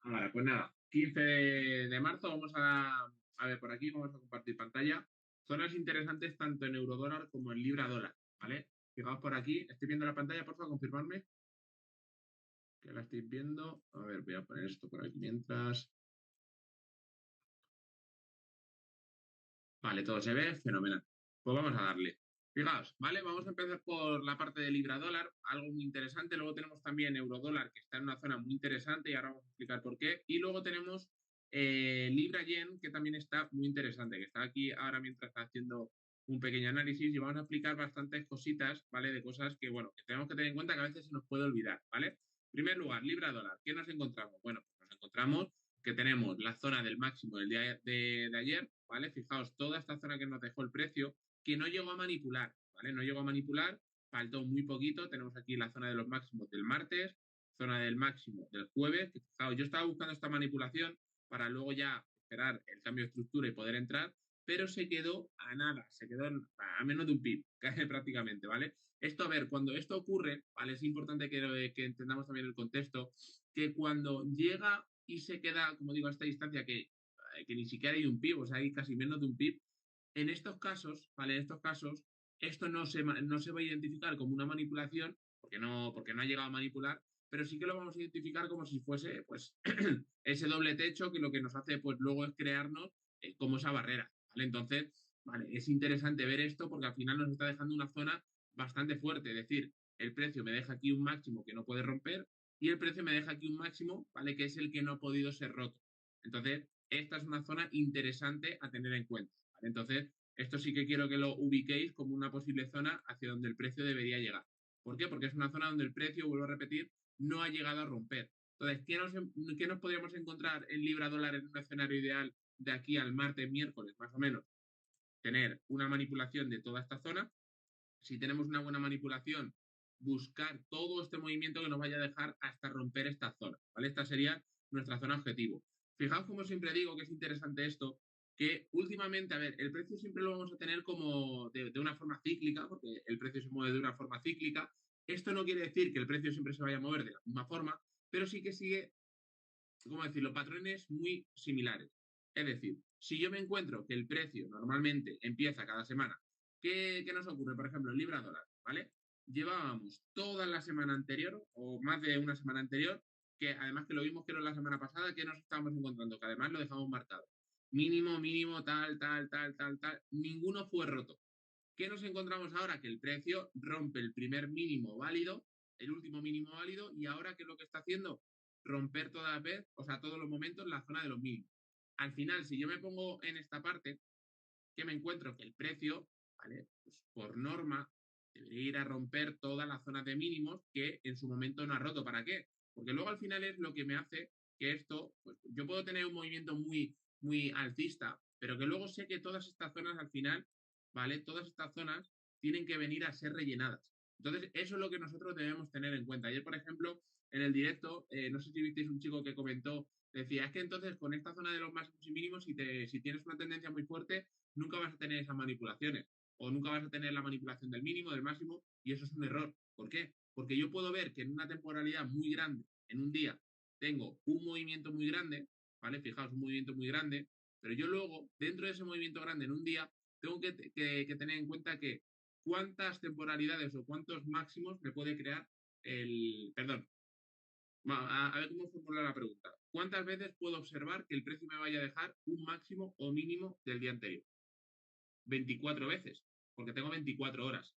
Vale, pues nada, 15 de marzo a ver, por aquí vamos a compartir pantalla. Zonas interesantes tanto en eurodólar como en libra dólar, ¿vale? Fijaos por aquí, estoy viendo la pantalla, por favor, confirmarme que la estoy viendo. A ver, voy a poner esto por aquí mientras. Vale, todo se ve, fenomenal. Pues vamos a darle. Fijaos, ¿vale? Vamos a empezar por la parte de libra dólar, algo muy interesante. Luego tenemos también euro dólar, que está en una zona muy interesante y ahora vamos a explicar por qué. Y luego tenemos libra yen, que también está muy interesante, que está aquí ahora mientras está haciendo un pequeño análisis y vamos a explicar bastantes cositas, ¿vale? De cosas que, bueno, que tenemos que tener en cuenta que a veces se nos puede olvidar, ¿vale? En primer lugar, libra dólar. ¿Qué nos encontramos? Bueno, pues nos encontramos que tenemos la zona del máximo del día de ayer, ¿vale? Fijaos, toda esta zona que nos dejó el precio, que no llegó a manipular, ¿vale? No llegó a manipular, faltó muy poquito. Tenemos aquí la zona de los máximos del martes, zona del máximo del jueves. Que, fijaos, yo estaba buscando esta manipulación para luego ya esperar el cambio de estructura y poder entrar, pero se quedó a nada, se quedó a menos de un pip, prácticamente, ¿vale? Esto, a ver, cuando esto ocurre, ¿vale? Es importante que entendamos también el contexto, que cuando llega y se queda, como digo, a esta distancia que ni siquiera hay un pip, o sea, hay casi menos de un pip, en estos casos, ¿vale? En estos casos, esto no se va a identificar como una manipulación, porque no ha llegado a manipular, pero sí que lo vamos a identificar como si fuese, pues, ese doble techo que lo que nos hace, pues, luego es crearnos como esa barrera, ¿vale? Entonces, vale, es interesante ver esto porque al final nos está dejando una zona bastante fuerte, es decir, el precio me deja aquí un máximo que no puede romper y el precio me deja aquí un máximo, ¿vale? Que es el que no ha podido ser roto. Entonces, esta es una zona interesante a tener en cuenta, ¿vale? Entonces, esto sí que quiero que lo ubiquéis como una posible zona hacia donde el precio debería llegar. ¿Por qué? Porque es una zona donde el precio, vuelvo a repetir, no ha llegado a romper. Entonces, qué nos podríamos encontrar en libra dólar en un escenario ideal de aquí al martes, miércoles, más o menos? Tener una manipulación de toda esta zona. Si tenemos una buena manipulación, buscar todo este movimiento que nos vaya a dejar hasta romper esta zona, ¿vale? Esta sería nuestra zona objetivo. Fijaos como siempre digo que es interesante esto, que últimamente, a ver, el precio siempre lo vamos a tener como de una forma cíclica, porque el precio se mueve de una forma cíclica. Esto no quiere decir que el precio siempre se vaya a mover de la misma forma, pero sí que sigue, ¿cómo decirlo?, patrones muy similares. Es decir, si yo me encuentro que el precio normalmente empieza cada semana, ¿qué nos ocurre? Por ejemplo, el libra dólar, ¿vale? Llevábamos toda la semana anterior, o más de una semana anterior, que además que lo vimos que era la semana pasada, que nos estábamos encontrando, que además lo dejamos marcado. Mínimo, mínimo, tal, tal, tal, tal, tal. Ninguno fue roto. ¿Qué nos encontramos ahora? Que el precio rompe el primer mínimo válido, el último mínimo válido, y ahora ¿qué es lo que está haciendo? Romper toda la vez, o sea, todos los momentos la zona de los mínimos. Al final, si yo me pongo en esta parte, que me encuentro que el precio, ¿vale? Pues por norma debería ir a romper todas las zonas de mínimos que en su momento no ha roto. ¿Para qué? Porque luego al final es lo que me hace que esto, pues yo puedo tener un movimiento muy, muy alcista, pero que luego sé que todas estas zonas al final, ¿vale? Todas estas zonas tienen que venir a ser rellenadas. Entonces, eso es lo que nosotros debemos tener en cuenta. Ayer, por ejemplo, en el directo, no sé si visteis un chico que comentó, decía, es que entonces con esta zona de los máximos y mínimos, si tienes una tendencia muy fuerte, nunca vas a tener esas manipulaciones o nunca vas a tener la manipulación del mínimo, del máximo, y eso es un error. ¿Por qué? Porque yo puedo ver que en una temporalidad muy grande, en un día, tengo un movimiento muy grande, ¿vale? Fijaos, un movimiento muy grande, pero yo luego, dentro de ese movimiento grande en un día, tengo que tener en cuenta que cuántas temporalidades o cuántos máximos me puede crear perdón, a ver cómo formular la pregunta. ¿Cuántas veces puedo observar que el precio me vaya a dejar un máximo o mínimo del día anterior? 24 veces, porque tengo 24 horas.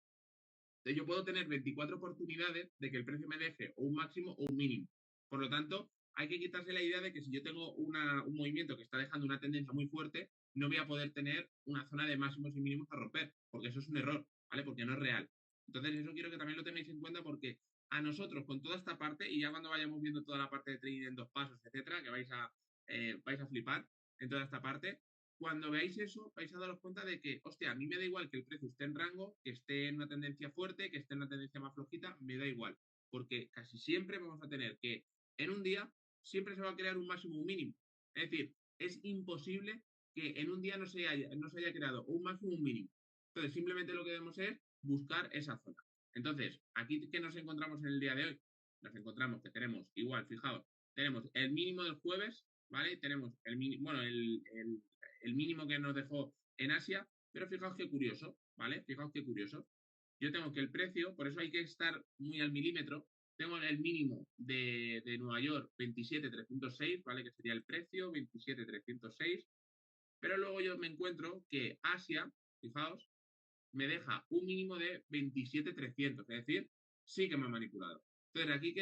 Entonces yo puedo tener 24 oportunidades de que el precio me deje o un máximo o un mínimo. Por lo tanto, hay que quitarse la idea de que si yo tengo un movimiento que está dejando una tendencia muy fuerte, no voy a poder tener una zona de máximos y mínimos a romper, porque eso es un error, ¿vale? Porque no es real. Entonces, eso quiero que también lo tengáis en cuenta porque a nosotros, con toda esta parte, y ya cuando vayamos viendo toda la parte de trading en dos pasos, etcétera, que vais a flipar en toda esta parte, cuando veáis eso, vais a daros cuenta de que, hostia, a mí me da igual que el precio esté en rango, que esté en una tendencia fuerte, que esté en una tendencia más flojita, me da igual. Porque casi siempre vamos a tener que en un día siempre se va a crear un máximo o un mínimo. Es decir, es imposible que en un día no se haya creado un máximo o un mínimo. Entonces, simplemente lo que debemos es buscar esa zona. Entonces, aquí, ¿qué nos encontramos en el día de hoy? Nos encontramos que tenemos igual, fijaos, tenemos el mínimo del jueves, ¿vale? Tenemos el mínimo, bueno, el mínimo que nos dejó en Asia, pero fijaos qué curioso, ¿vale? Fijaos qué curioso. Yo tengo que el precio, por eso hay que estar muy al milímetro, tengo el mínimo de Nueva York 27.306, ¿vale? Que sería el precio, 27.306, pero luego yo me encuentro que Asia, fijaos, me deja un mínimo de 27.300, es decir, sí que me ha manipulado. Entonces, ¿aquí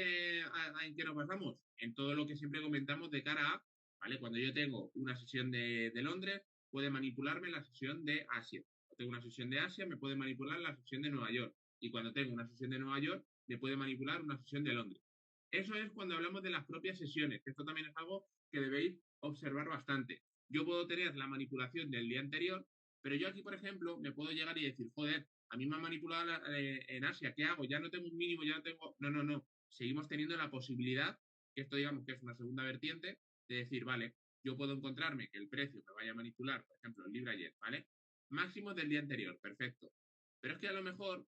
en qué nos basamos? En todo lo que siempre comentamos de cara a, ¿vale? Cuando yo tengo una sesión de Londres, puede manipularme la sesión de Asia. Cuando tengo una sesión de Asia, me puede manipular la sesión de Nueva York. Y cuando tengo una sesión de Nueva York, me puede manipular una sesión de Londres. Eso es cuando hablamos de las propias sesiones, que esto también es algo que debéis observar bastante. Yo puedo tener la manipulación del día anterior, pero yo aquí, por ejemplo, me puedo llegar y decir, joder, a mí me han manipulado en Asia, ¿qué hago? Ya no tengo un mínimo, ya no tengo... No, no, no. Seguimos teniendo la posibilidad, que esto digamos que es una segunda vertiente, de decir, vale, yo puedo encontrarme que el precio me vaya a manipular, por ejemplo, el Libra ayer, ¿vale? Máximo del día anterior, perfecto. Pero es que a lo mejor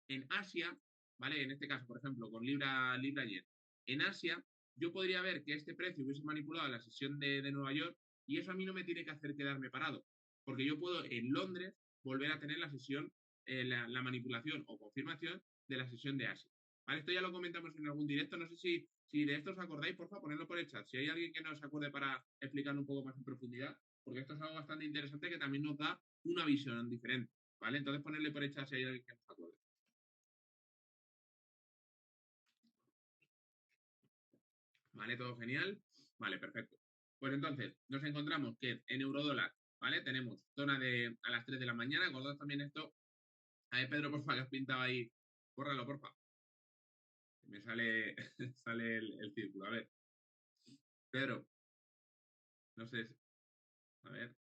en Asia, ¿vale? En este caso, por ejemplo, con Libra ayer, en Asia, yo podría ver que este precio hubiese manipulado la sesión de Nueva York y eso a mí no me tiene que hacer quedarme parado, porque yo puedo en Londres volver a tener la sesión, la manipulación o confirmación de la sesión de Asia. ¿Vale? Esto ya lo comentamos en algún directo, no sé si de esto os acordáis, por favor, ponedlo por el chat. Si hay alguien que no se acuerde para explicar un poco más en profundidad, porque esto es algo bastante interesante que también nos da una visión diferente, ¿vale? Entonces ponerle por el chat si hay alguien que no se acuerde. ¿Vale? Todo genial. Vale, perfecto. Pues entonces, nos encontramos que en eurodólar, ¿vale? Tenemos zona de a las 3 de la mañana. Acordad también esto. A ver, Pedro, porfa, que has pintado ahí. Bórralo, porfa. Me sale, sale el círculo. A ver, Pedro, no sé. A ver,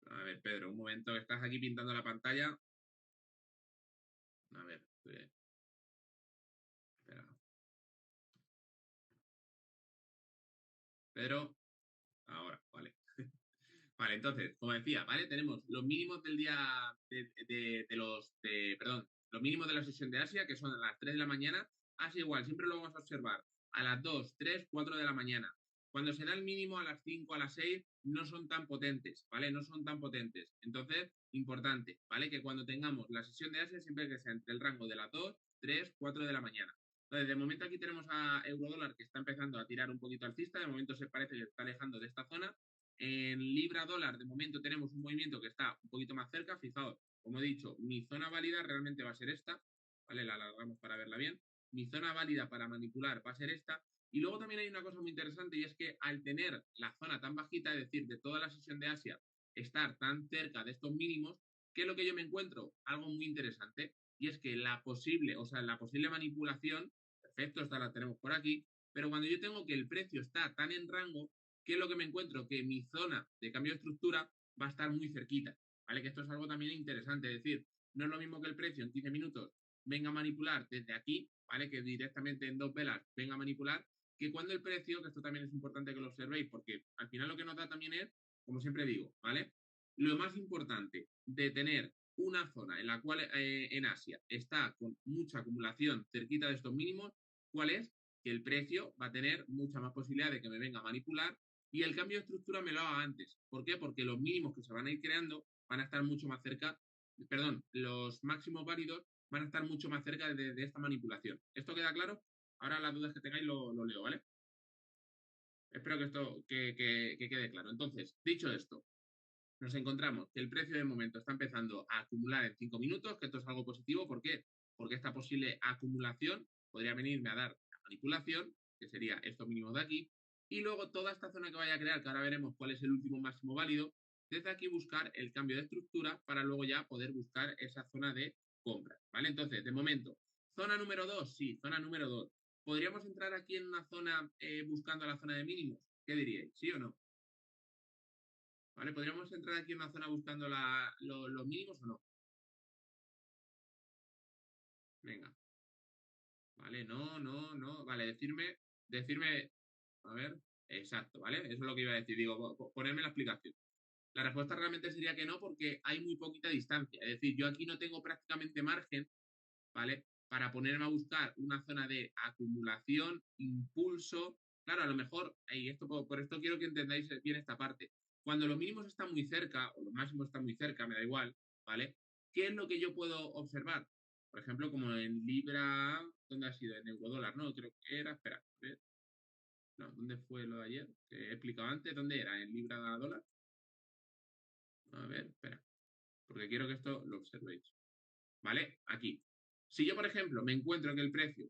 a ver, Pedro, un momento. Estás aquí pintando la pantalla. A ver, espera. Pedro, ahora, vale. Vale, entonces, como decía, ¿vale? Tenemos los mínimos del día perdón, los mínimos de la sesión de Asia, que son a las 3 de la mañana. Asia igual, siempre lo vamos a observar a las 2, 3, 4 de la mañana. Cuando se da el mínimo a las 5, a las 6, no son tan potentes, ¿vale? No son tan potentes. Entonces, importante, ¿vale? Que cuando tengamos la sesión de Asia, siempre que sea entre el rango de las 2, 3, 4 de la mañana. Entonces, de momento aquí tenemos a eurodólar que está empezando a tirar un poquito alcista, de momento se parece que se está alejando de esta zona. En libra dólar, de momento tenemos un movimiento que está un poquito más cerca. Fijaos, como he dicho, mi zona válida realmente va a ser esta, ¿vale? La alargamos para verla bien. Mi zona válida para manipular va a ser esta. Y luego también hay una cosa muy interesante y es que al tener la zona tan bajita, es decir, de toda la sesión de Asia, estar tan cerca de estos mínimos, ¿qué es lo que yo me encuentro? Algo muy interesante. Y es que la posible, o sea, la posible manipulación, perfecto, esta la tenemos por aquí, pero cuando yo tengo que el precio está tan en rango, ¿qué es lo que me encuentro? Que mi zona de cambio de estructura va a estar muy cerquita, ¿vale? Que esto es algo también interesante, es decir, no es lo mismo que el precio en 15 minutos venga a manipular desde aquí, ¿vale? Que directamente en dos velas venga a manipular, que cuando el precio, que esto también es importante que lo observéis, porque al final lo que nos da también es, como siempre digo, ¿vale? Lo más importante de tener una zona en la cual en Asia está con mucha acumulación cerquita de estos mínimos, ¿cuál es? Que el precio va a tener mucha más posibilidad de que me venga a manipular y el cambio de estructura me lo haga antes. ¿Por qué? Porque los mínimos que se van a ir creando van a estar mucho más cerca, perdón, los máximos válidos van a estar mucho más cerca de esta manipulación. ¿Esto queda claro? Ahora las dudas que tengáis lo leo, ¿vale? Espero que esto que quede claro. Entonces, dicho esto, nos encontramos que el precio de momento está empezando a acumular en 5 minutos, que esto es algo positivo. ¿Por qué? Porque esta posible acumulación podría venirme a dar la manipulación, que sería estos mínimos de aquí, y luego toda esta zona que vaya a crear, que ahora veremos cuál es el último máximo válido, desde aquí buscar el cambio de estructura para luego ya poder buscar esa zona de compra, ¿vale? Entonces, de momento, zona número 2, sí, zona número 2. ¿Podríamos entrar aquí en una zona buscando la zona de mínimos? ¿Qué diríais? ¿Sí o no? ¿Vale? ¿Podríamos entrar aquí en una zona buscando los mínimos o no? Venga, ¿vale? No, no, no. Vale, decirme, a ver, exacto, ¿vale? Eso es lo que iba a decir. Digo, ponerme la explicación. La respuesta realmente sería que no, porque hay muy poquita distancia. Es decir, yo aquí no tengo prácticamente margen, ¿vale? para ponerme a buscar una zona de acumulación, impulso. Claro, a lo mejor, y esto por esto quiero que entendáis bien esta parte. Cuando los mínimos están muy cerca, o los máximos están muy cerca, me da igual, ¿vale? ¿Qué es lo que yo puedo observar? Por ejemplo, como en Libra, ¿dónde ha sido? En eurodólar, ¿no? Creo que era, espera, a ver. No, ¿dónde fue lo de ayer? Que he explicado antes, ¿dónde era? ¿En Libra dólar? A ver, espera, porque quiero que esto lo observéis. ¿Vale? Aquí. Si yo, por ejemplo, me encuentro que el precio,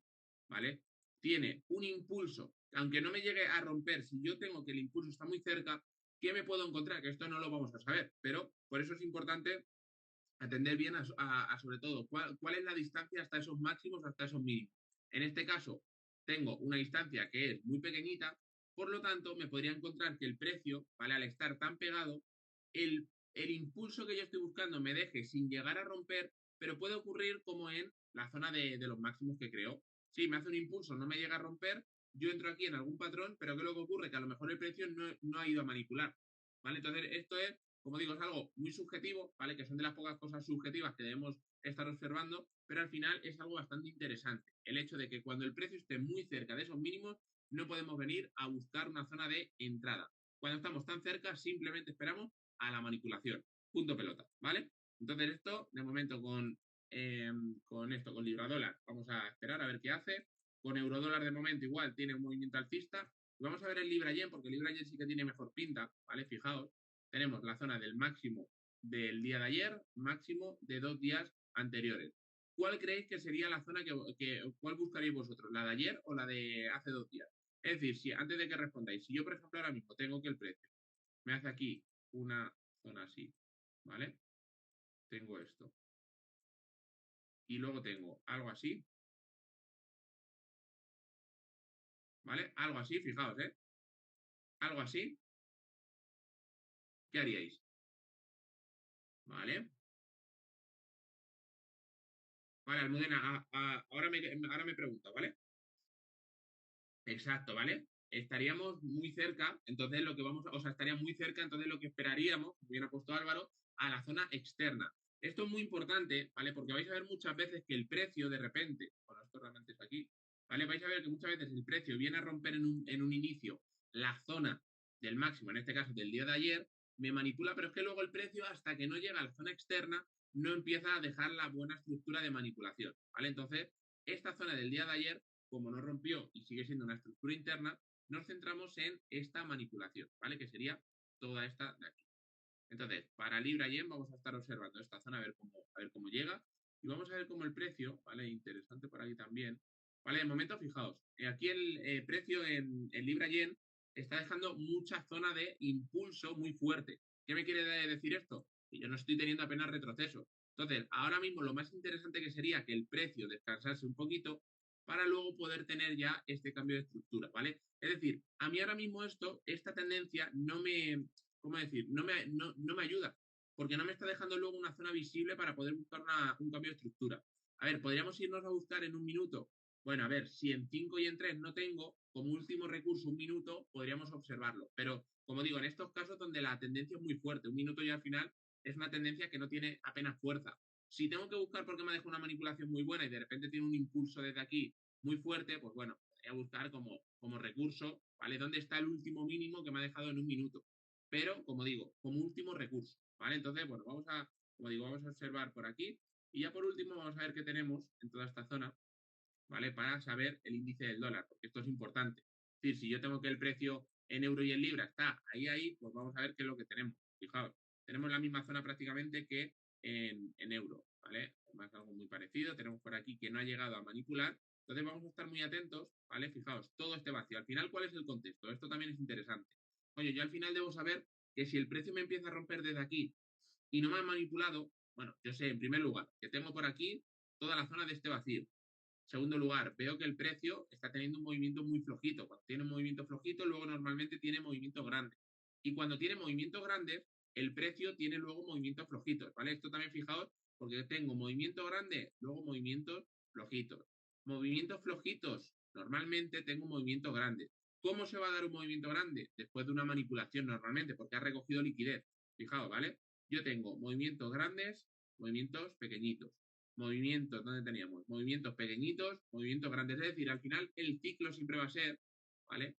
¿vale? Tiene un impulso, aunque no me llegue a romper, si yo tengo que el impulso está muy cerca, ¿qué me puedo encontrar? Que esto no lo vamos a saber, pero por eso es importante atender bien a sobre todo cuál es la distancia hasta esos máximos, hasta esos mínimos. En este caso, tengo una distancia que es muy pequeñita, por lo tanto, me podría encontrar que el precio, ¿vale? Al estar tan pegado, el impulso que yo estoy buscando me deje sin llegar a romper, pero puede ocurrir como en la zona de los máximos que creó. Sí, me hace un impulso, no me llega a romper, yo entro aquí en algún patrón, pero ¿qué es lo que ocurre? Que a lo mejor el precio no ha ido a manipular, ¿vale? Entonces, esto es, como digo, es algo muy subjetivo, ¿vale? Que son de las pocas cosas subjetivas que debemos estar observando, pero al final es algo bastante interesante. El hecho de que cuando el precio esté muy cerca de esos mínimos, no podemos venir a buscar una zona de entrada. Cuando estamos tan cerca, simplemente esperamos a la manipulación. Punto pelota, ¿vale? Entonces esto, de momento, con esto, con libra dólar, vamos a esperar a ver qué hace. Con euro dólar, de momento, igual tiene un movimiento alcista. Y vamos a ver el libra yen, porque el libra yen sí que tiene mejor pinta, ¿vale? Fijaos, tenemos la zona del máximo del día de ayer, máximo de 2 días anteriores. ¿Cuál creéis que sería la zona cuál buscaríais vosotros? ¿La de ayer o la de hace 2 días? Es decir, si antes de que respondáis, si yo, por ejemplo, ahora mismo tengo que el precio me hace aquí una zona así, ¿vale? Tengo esto. Y luego tengo algo así, ¿vale? Algo así, fijaos, ¿eh? Algo así, ¿qué haríais? ¿Vale? Vale, Almudena, ahora me pregunta, ¿vale? Exacto, ¿vale? Estaríamos muy cerca, entonces lo que o sea, estaría muy cerca, entonces lo que esperaríamos, como bien ha puesto Álvaro, a la zona externa. Esto es muy importante, ¿vale? Porque vais a ver muchas veces que el precio de repente, bueno, esto realmente es aquí, ¿vale? Vais a ver que muchas veces el precio viene a romper en un inicio la zona del máximo, en este caso del día de ayer, me manipula, pero es que luego el precio, hasta que no llega a la zona externa, no empieza a dejar la buena estructura de manipulación, ¿vale? Entonces, esta zona del día de ayer como no rompió y sigue siendo una estructura interna, nos centramos en esta manipulación, ¿vale? Que sería toda esta de aquí. Entonces, para Libra Yen vamos a estar observando esta zona a ver cómo llega y vamos a ver cómo el precio, ¿vale? Interesante por aquí también. Vale, de momento, fijaos, aquí el precio en Libra Yen está dejando mucha zona de impulso muy fuerte. ¿Qué me quiere decir esto? Que yo no estoy teniendo apenas retroceso. Entonces, ahora mismo lo más interesante que sería que el precio descansase un poquito para luego poder tener ya este cambio de estructura, ¿vale? Es decir, a mí ahora mismo esta tendencia no me, ¿cómo decir? No me ayuda, porque no me está dejando luego una zona visible para poder buscar un cambio de estructura. A ver, podríamos irnos a buscar en un minuto. Bueno, a ver, si en 5 y en 3 no tengo, como último recurso un minuto, podríamos observarlo. Pero, como digo, en estos casos donde la tendencia es muy fuerte, un minuto ya al final es una tendencia que no tiene apenas fuerza. Si tengo que buscar porque me deja una manipulación muy buena y de repente tiene un impulso desde aquí muy fuerte, pues bueno, voy a buscar como recurso, ¿vale? ¿Dónde está el último mínimo que me ha dejado en un minuto? Pero, como digo, como último recurso, ¿vale? Entonces, bueno, como digo, vamos a observar por aquí y ya por último vamos a ver qué tenemos en toda esta zona, ¿vale? Para saber el índice del dólar, porque esto es importante. Es decir, si yo tengo que el precio en euro y en libra está ahí, pues vamos a ver qué es lo que tenemos. Fijaos, tenemos la misma zona prácticamente que en euro, ¿vale? Además, algo muy parecido. Tenemos por aquí que no ha llegado a manipular. Entonces vamos a estar muy atentos, ¿vale? Fijaos, todo este vacío. Al final, ¿cuál es el contexto? Esto también es interesante. Oye, yo al final debo saber que si el precio me empieza a romper desde aquí y no me han manipulado, bueno, yo sé, en primer lugar, que tengo por aquí toda la zona de este vacío. Segundo lugar, veo que el precio está teniendo un movimiento muy flojito. Cuando tiene un movimiento flojito, luego normalmente tiene movimientos grandes. Y cuando tiene movimientos grandes, el precio tiene luego movimientos flojitos, ¿vale? Esto también fijaos, porque tengo movimiento grande, luego movimientos flojitos. Movimientos flojitos, normalmente tengo movimientos grandes. ¿Cómo se va a dar un movimiento grande? Después de una manipulación normalmente, porque ha recogido liquidez. Fijaos, ¿vale? Yo tengo movimientos grandes, movimientos pequeñitos. movimientos, ¿dónde teníamos? Movimientos pequeñitos, movimientos grandes. Es decir, al final el ciclo siempre va a ser, ¿vale?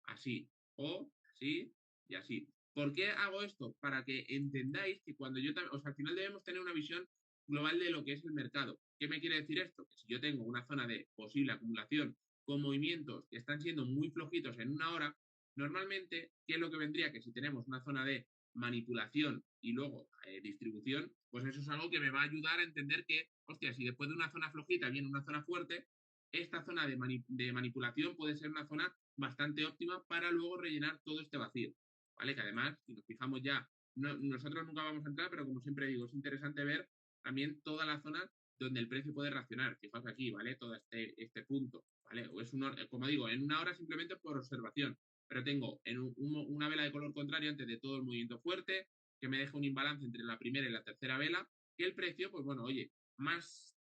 Así, o así y así. ¿Por qué hago esto? Para que entendáis que cuando yo también, o sea, al final debemos tener una visión global de lo que es el mercado. ¿Qué me quiere decir esto? Que si yo tengo una zona de posible acumulación con movimientos que están siendo muy flojitos en una hora, normalmente, ¿qué es lo que vendría? Que si tenemos una zona de manipulación y luego distribución, pues eso es algo que me va a ayudar a entender que, hostia, si después de una zona flojita viene una zona fuerte, esta zona de manipulación puede ser una zona bastante óptima para luego rellenar todo este vacío, ¿vale? Que además, si nos fijamos ya, nosotros nunca vamos a entrar, pero como siempre digo, es interesante ver también todas las zonas donde el precio puede reaccionar. Fijaos aquí, ¿vale? Todo este punto, ¿vale? O es como digo, en una hora simplemente por observación, pero tengo en una vela de color contrario antes de todo el movimiento fuerte, que me deja un imbalance entre la primera y la tercera vela, que el precio, pues bueno, oye, más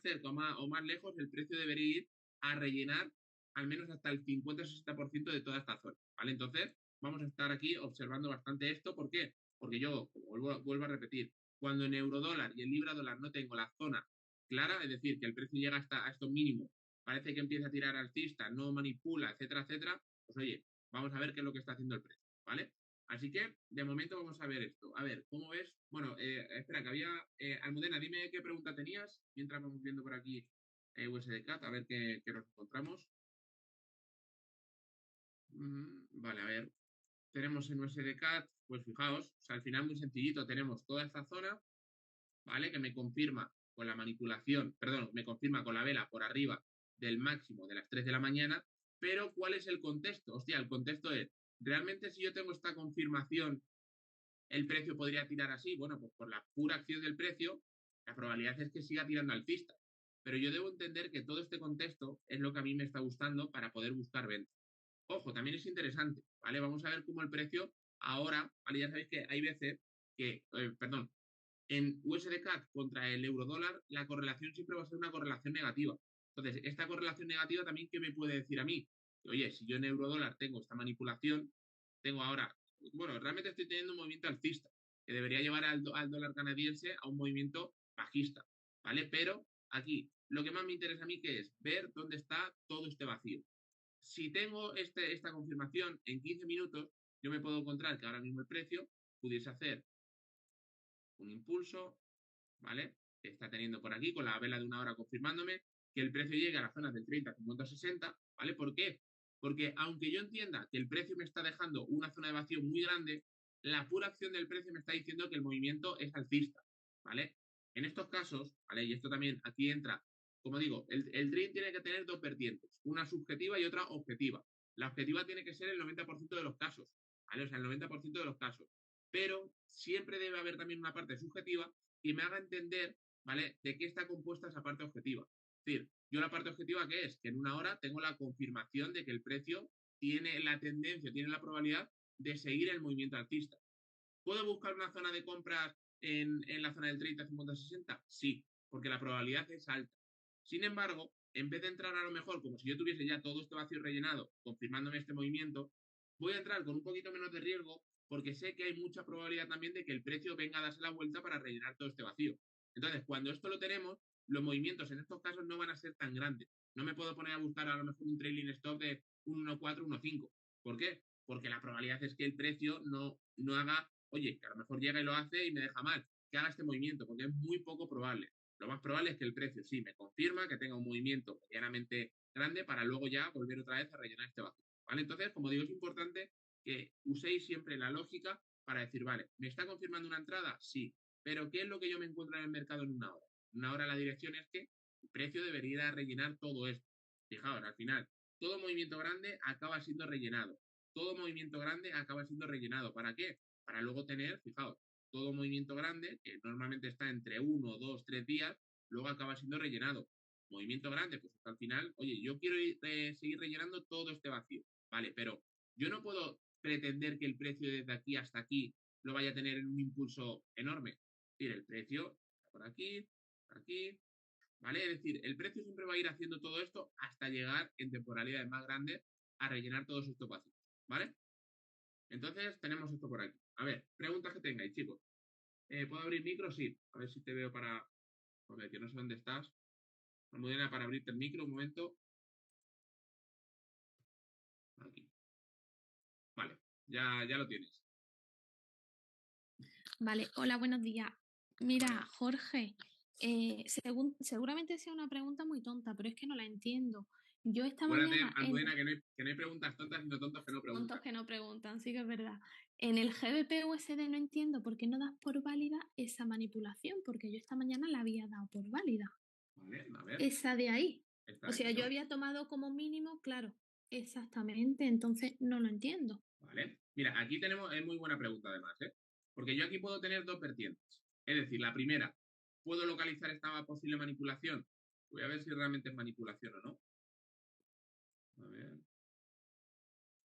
cerca o más lejos, el precio debería ir a rellenar al menos hasta el 50-60% de toda esta zona, ¿vale? Entonces, vamos a estar aquí observando bastante esto. ¿Por qué? Porque yo, como vuelvo a repetir, cuando en eurodólar y en libra dólar no tengo la zona clara, es decir, que el precio llega hasta a estos mínimos, parece que empieza a tirar alcista, no manipula, etcétera, etcétera, pues oye, vamos a ver qué es lo que está haciendo el precio, ¿vale? Así que, de momento, vamos a ver esto. A ver, ¿cómo ves? Bueno, espera, que había... Almudena, dime qué pregunta tenías mientras vamos viendo por aquí USDCAT, a ver qué nos encontramos. Vale, a ver. Tenemos en USDCAT, pues fijaos, o sea, al final muy sencillito, tenemos toda esta zona, ¿vale? Que me confirma con la manipulación, perdón, me confirma con la vela por arriba del máximo de las 3 de la mañana, pero ¿cuál es el contexto? Hostia, el contexto es, ¿realmente si yo tengo esta confirmación, el precio podría tirar así? Bueno, pues por la pura acción del precio, la probabilidad es que siga tirando alcista. Pero yo debo entender que todo este contexto es lo que a mí me está gustando para poder buscar venta. Ojo, también es interesante, ¿vale? Vamos a ver cómo el precio ahora, ¿vale? Ya sabéis que hay veces que, perdón, en USDCAT contra el eurodólar, la correlación siempre va a ser una correlación negativa. Entonces, esta correlación negativa también, ¿qué me puede decir a mí? Oye, si yo en eurodólar tengo esta manipulación, tengo ahora, bueno, realmente estoy teniendo un movimiento alcista, que debería llevar al dólar canadiense a un movimiento bajista, ¿vale? Pero aquí, lo que más me interesa a mí que es ver dónde está todo este vacío. Si tengo esta confirmación en 15 minutos, yo me puedo encontrar que ahora mismo el precio pudiese hacer un impulso, ¿vale? Que está teniendo por aquí con la vela de una hora confirmándome que el precio llegue a las zonas del 30, 50, 60, ¿vale? ¿Por qué? Porque aunque yo entienda que el precio me está dejando una zona de vacío muy grande, la pura acción del precio me está diciendo que el movimiento es alcista, ¿vale? En estos casos, ¿vale? Y esto también aquí entra, como digo, el trading tiene que tener dos vertientes, una subjetiva y otra objetiva. La objetiva tiene que ser el 90% de los casos, ¿vale? O sea, el 90% de los casos. Pero siempre debe haber también una parte subjetiva que me haga entender, ¿vale?, de qué está compuesta esa parte objetiva. Es decir, yo la parte objetiva, ¿qué es? Que en una hora tengo la confirmación de que el precio tiene la tendencia, tiene la probabilidad de seguir el movimiento alcista. ¿Puedo buscar una zona de compras en la zona del 30, 50, 60? Sí, porque la probabilidad es alta. Sin embargo, en vez de entrar a lo mejor como si yo tuviese ya todo este vacío rellenado, confirmándome este movimiento, voy a entrar con un poquito menos de riesgo porque sé que hay mucha probabilidad también de que el precio venga a darse la vuelta para rellenar todo este vacío. Entonces, cuando esto lo tenemos, los movimientos en estos casos no van a ser tan grandes. No me puedo poner a buscar a lo mejor un trailing stop de un 1.4, 1.5. ¿Por qué? Porque la probabilidad es que el precio no haga, oye, que a lo mejor llega y lo hace y me deja mal, que haga este movimiento, porque es muy poco probable. Lo más probable es que el precio sí me confirma que tenga un movimiento medianamente grande para luego ya volver otra vez a rellenar este vacío, ¿vale? Entonces, como digo, es importante que uséis siempre la lógica para decir, vale, ¿me está confirmando una entrada? Sí, pero ¿qué es lo que yo me encuentro en el mercado en una hora? En una hora la dirección es que el precio debería ir a rellenar todo esto. Fijaos, al final, todo movimiento grande acaba siendo rellenado. Todo movimiento grande acaba siendo rellenado. ¿Para qué? Para luego tener, fijaos, todo movimiento grande, que normalmente está entre 1, 2, 3 días, luego acaba siendo rellenado. Movimiento grande, pues hasta el final, oye, yo quiero seguir rellenando todo este vacío, ¿vale? Pero yo no puedo pretender que el precio desde aquí hasta aquí lo vaya a tener en un impulso enorme. Es decir, el precio por aquí, ¿vale? Es decir, el precio siempre va a ir haciendo todo esto hasta llegar en temporalidades más grandes a rellenar todos estos vacíos, ¿vale? Entonces tenemos esto por aquí. A ver, preguntas que tengáis, chicos. ¿Puedo abrir micro? Sí. A ver si te veo para... A ver, que no sé dónde estás. Almudena, para abrirte el micro, un momento. Aquí. Vale, ya lo tienes. Vale, hola, buenos días. Mira, Bueno, Jorge, seguramente sea una pregunta muy tonta, pero es que no la entiendo. Yo esta acuérdate, mañana Almudena, que no hay preguntas tontas, sino tontos que no tontos preguntan. que no preguntan, sí que es verdad. En el GBP-USD no entiendo por qué no das por válida esa manipulación, porque yo esta mañana la había dado por válida. Vale, a ver. Esa de ahí. Esta O de sea, aquí, yo ¿no? había tomado como mínimo, claro, exactamente, entonces no lo entiendo. Vale. Mira, aquí tenemos, es muy buena pregunta además, ¿eh? Porque yo aquí puedo tener dos vertientes. Es decir, la primera, ¿puedo localizar esta posible manipulación? Voy a ver si realmente es manipulación o no.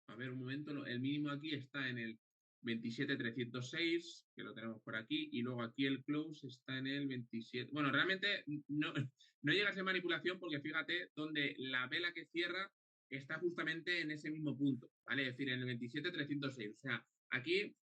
A ver un momento. El mínimo aquí está en el 27.306, que lo tenemos por aquí, y luego aquí el close está en el 27. Bueno, realmente no llega a ser manipulación porque fíjate donde la vela que cierra está justamente en ese mismo punto, ¿vale? Es decir, en el 27.306. O sea, aquí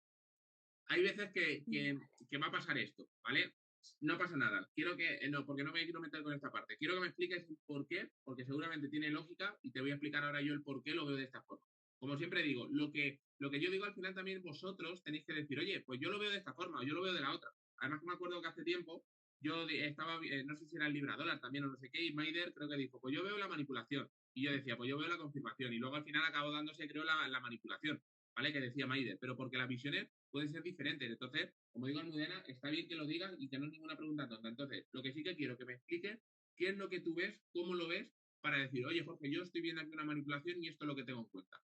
hay veces que va a pasar esto, ¿vale? No pasa nada. Quiero que, no, porque no me quiero meter con esta parte. Quiero que me expliques el por qué, porque seguramente tiene lógica y te voy a explicar ahora yo el por qué lo veo de esta forma. Como siempre digo, lo que yo digo al final también vosotros tenéis que decir, oye, pues yo lo veo de esta forma, o yo lo veo de la otra. Además que me acuerdo que hace tiempo yo estaba, no sé si era el Libra Dólar también o no sé qué, y Maider creo que dijo, pues yo veo la manipulación. Y yo decía, pues yo veo la confirmación. Y luego al final acabó dándose, creo, la manipulación, ¿vale? Que decía Maider. Pero porque las visiones pueden ser diferentes. Entonces, como digo Almudena, está bien que lo digas y que no es ninguna pregunta tonta. Entonces, lo que sí que quiero que me expliques qué es lo que tú ves, cómo lo ves, para decir, oye, Jorge, yo estoy viendo aquí una manipulación y esto es lo que tengo en cuenta.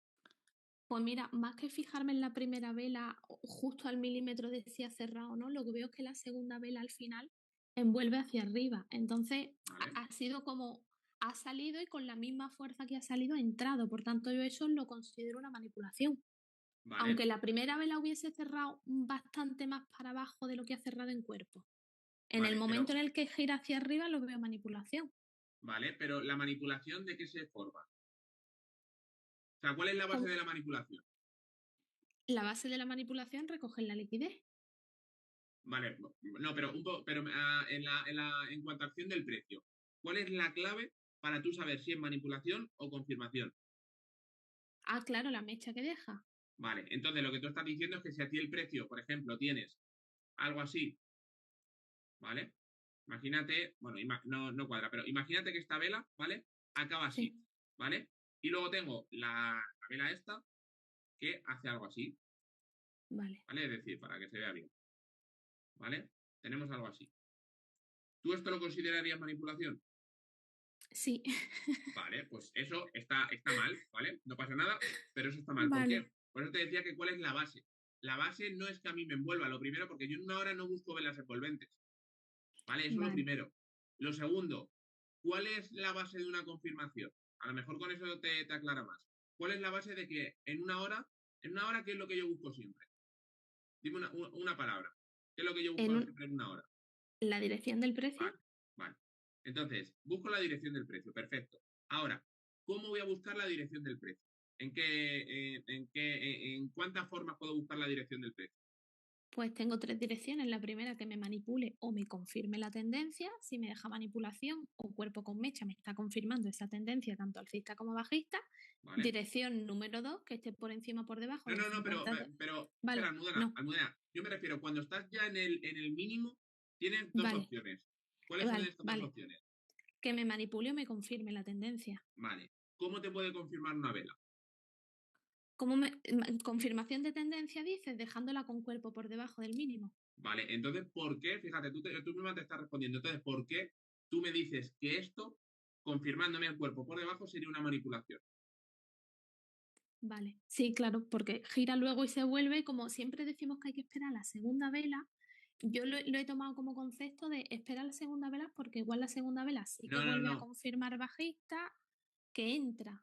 Pues mira, más que fijarme en la primera vela, justo al milímetro de si ha cerrado o no, lo que veo es que la segunda vela al final envuelve hacia arriba. Entonces, ¿Vale? ha sido como ha salido y con la misma fuerza que ha salido ha entrado. Por tanto, yo eso lo considero una manipulación. Aunque ¿Vale? la primera vela hubiese cerrado bastante más para abajo de lo que ha cerrado en cuerpo. En el Vale, momento en el que gira hacia arriba, lo veo manipulación. pero la manipulación, ¿de qué se forma? O sea, ¿cuál es la base Con de la manipulación? la base de la manipulación recoge la liquidez. Vale, no, pero, pero en cuanto a acción del precio, ¿cuál es la clave para tú saber si es manipulación o confirmación? Ah, claro, la mecha que deja. Vale, entonces lo que tú estás diciendo es que si a ti el precio, por ejemplo, tienes algo así, ¿vale? Imagínate, bueno, no cuadra, pero imagínate que esta vela, ¿vale? Acaba así, Sí, ¿vale? Y luego tengo la vela esta que hace algo así, vale. ¿vale? Es decir, para que se vea bien, ¿vale? Tenemos algo así. ¿Tú esto lo considerarías manipulación? Sí, Vale, pues eso está mal, ¿vale? No pasa nada, pero eso está mal. ¿Por qué? vale, Por eso te decía que cuál es la base. La base no es que a mí me envuelva, lo primero, porque yo en una hora no busco velas envolventes, ¿vale? Eso es lo vale. primero. Lo segundo, ¿cuál es la base de una confirmación? A lo mejor con eso te aclara más. ¿Cuál es la base de que en una hora, ¿qué es lo que yo busco siempre? Dime una palabra. ¿Qué es lo que yo busco siempre en una hora? La dirección del precio, Vale, vale. Entonces, busco la dirección del precio, perfecto. Ahora, ¿cómo voy a buscar la dirección del precio? ¿En cuántas formas puedo buscar la dirección del precio? pues tengo tres direcciones. La primera que me manipule o me confirme la tendencia. Si me deja manipulación o cuerpo con mecha me está confirmando esa tendencia tanto alcista como bajista. ¿Vale? Dirección número dos, que esté por encima o por debajo No, del no, no, 50 de... espera, Vale, Almudena, no, Almudena, yo me refiero, cuando estás ya en el mínimo, tienes dos vale, opciones. ¿Cuáles son estas dos vale. opciones? Que me manipule o me confirme la tendencia. Vale. ¿Cómo te puede confirmar una vela? ¿Cómo confirmación de tendencia dices? Dejándola con cuerpo por debajo del mínimo. Vale, entonces, ¿por qué? Fíjate, tú misma te estás respondiendo. Entonces, ¿por qué tú me dices que esto, confirmándome el cuerpo por debajo, sería una manipulación? Vale, sí, claro, porque gira luego y se vuelve, como siempre decimos que hay que esperar la segunda vela, yo lo he tomado como concepto de esperar la segunda vela porque igual la segunda vela sí que No, no, vuelve a no. confirmar bajista, que entra.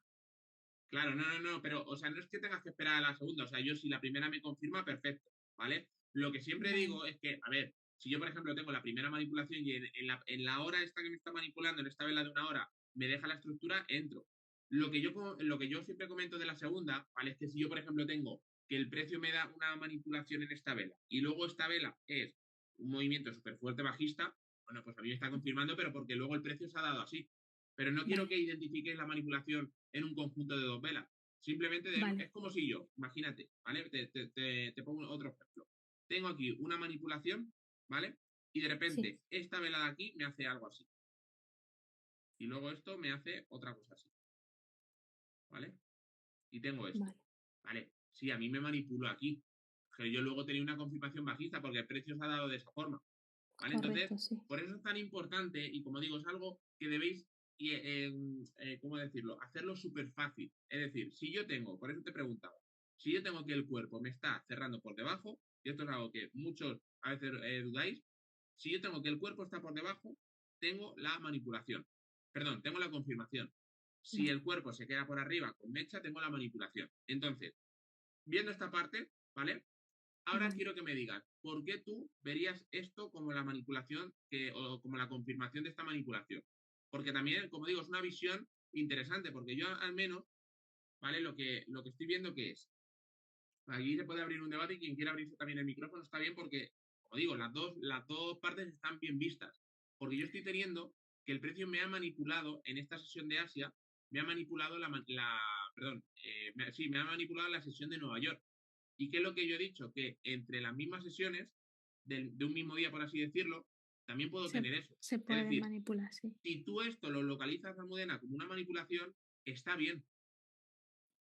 Claro, no, no, no, pero, o sea, no es que tengas que esperar a la segunda, o sea, yo si la primera me confirma, perfecto, ¿vale? Lo que siempre Vale, digo es que, a ver, si yo, por ejemplo, tengo la primera manipulación y en la hora esta que me está manipulando, en esta vela de una hora, me deja la estructura, entro. Lo que yo siempre comento de la segunda, ¿vale? Es que si yo, por ejemplo, tengo que el precio me da una manipulación en esta vela y luego esta vela es un movimiento súper fuerte bajista, Bueno, pues a mí me está confirmando, pero porque luego el precio se ha dado así. Pero no quiero Vale, que identifiquéis la manipulación en un conjunto de dos velas. Simplemente vale, es como si yo, imagínate, ¿vale? Te pongo otro ejemplo. Tengo aquí una manipulación, ¿vale? Y de sí, repente esta vela de aquí me hace algo así. Y luego esto me hace otra cosa así, ¿vale? Y tengo esto, vale, ¿vale? Sí, a mí me manipuló aquí. Pero yo luego tenía una confirmación bajista porque el precio se ha dado de esa forma. ¿Vale? Entonces, correcto, sí. por eso es tan importante y como digo, es algo que debéis, ¿cómo decirlo? Hacerlo súper fácil. Es decir, si yo tengo, por eso te preguntaba, si yo tengo que el cuerpo me está cerrando por debajo, y esto es algo que muchos a veces dudáis, si yo tengo que el cuerpo está por debajo, tengo la manipulación. Perdón, tengo la confirmación. Si Vale, el cuerpo se queda por arriba con mecha, tengo la manipulación. Entonces, viendo esta parte, ¿vale? Ahora vale. quiero que me digas, ¿por qué tú verías esto como la manipulación o como la confirmación de esta manipulación? Porque también, como digo, es una visión interesante, porque yo al menos, ¿vale? Lo que estoy viendo que es, aquí se puede abrir un debate y quien quiera abrirse también el micrófono está bien porque, como digo, las dos partes están bien vistas. Porque yo estoy teniendo que el precio me ha manipulado en esta sesión de Asia, me ha manipulado perdón, sí, me ha manipulado la sesión de Nueva York. ¿Y qué es lo que yo he dicho? Que entre las mismas sesiones de un mismo día, por así decirlo, también puedo Se, tener eso. se Es puede decir, manipular, sí. si tú esto lo localizas, Almudena, como una manipulación, está bien.